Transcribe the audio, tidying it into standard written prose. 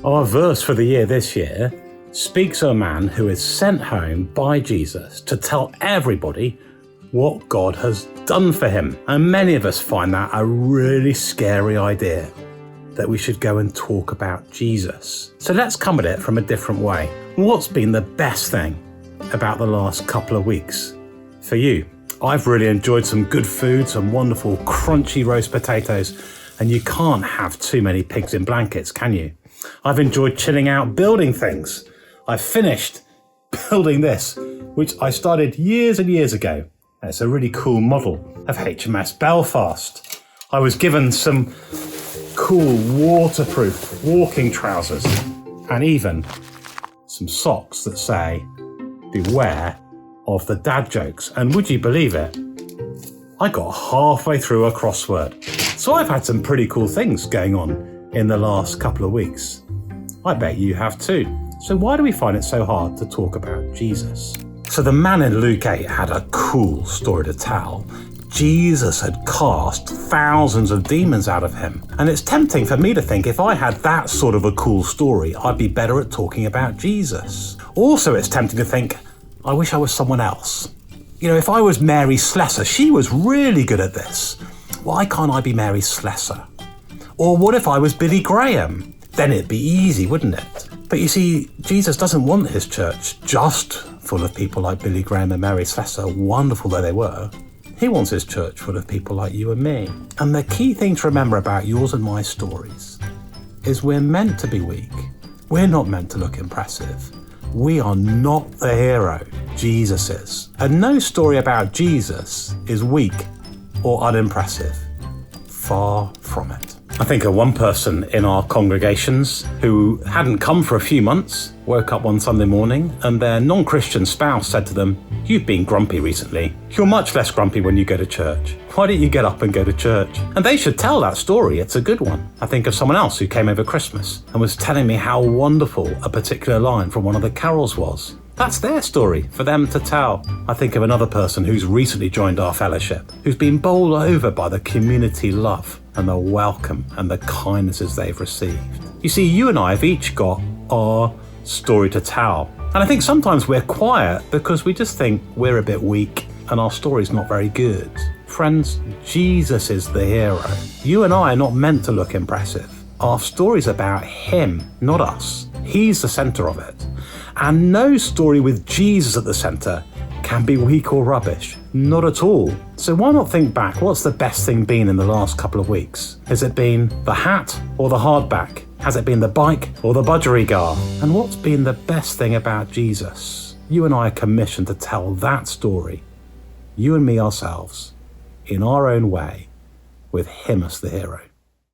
Our verse for the year this year speaks of a man who is sent home by Jesus to tell everybody what God has done for him. And many of us find that a really scary idea, that we should go and talk about Jesus. So let's come at it from a different way. What's been the best thing about the last couple of weeks for you? I've really enjoyed some good food, some wonderful crunchy roast potatoes, and you can't have too many pigs in blankets, can you? I've enjoyed chilling out building things. I've finished building this, which I started years and years ago. It's a really cool model of HMS Belfast. I was given some cool waterproof walking trousers and even some socks that say, beware of the dad jokes. And would you believe it? I got halfway through a crossword. So I've had some pretty cool things going on in the last couple of weeks. I bet you have too. So why do we find it so hard to talk about Jesus? So the man in Luke 8 had a cool story to tell. Jesus had cast thousands of demons out of him. And it's tempting for me to think if I had that sort of a cool story, I'd be better at talking about Jesus. Also, it's tempting to think, I wish I was someone else. You know, if I was Mary Slessor, she was really good at this. Why can't I be Mary Slessor? Or what if I was Billy Graham? Then it'd be easy, wouldn't it? But you see, Jesus doesn't want his church just full of people like Billy Graham and Mary Slessor, wonderful though they were. He wants his church full of people like you and me. And the key thing to remember about yours and my stories is we're meant to be weak. We're not meant to look impressive. We are not the hero. Jesus is. And no story about Jesus is weak or unimpressive. Far from it. I think of one person in our congregations who hadn't come for a few months, woke up one Sunday morning and their non-Christian spouse said to them, "You've been grumpy recently. You're much less grumpy when you go to church. Why don't you get up and go to church?" And they should tell that story. It's a good one. I think of someone else who came over Christmas and was telling me how wonderful a particular line from one of the carols was. That's their story for them to tell. I think of another person who's recently joined our fellowship, who's been bowled over by the community love and the welcome and the kindnesses they've received. You see, you and I have each got our story to tell. And I think sometimes we're quiet because we just think we're a bit weak and our story's not very good. Friends, Jesus is the hero. You and I are not meant to look impressive. Our story's about him, not us. He's the center of it. And no story with Jesus at the center can be weak or rubbish. Not at all. So why not think back, what's the best thing been in the last couple of weeks? Has it been the hat or the hardback? Has it been the bike or the budgerigar? And what's been the best thing about Jesus? You and I are commissioned to tell that story, you and me ourselves, in our own way, with him as the hero.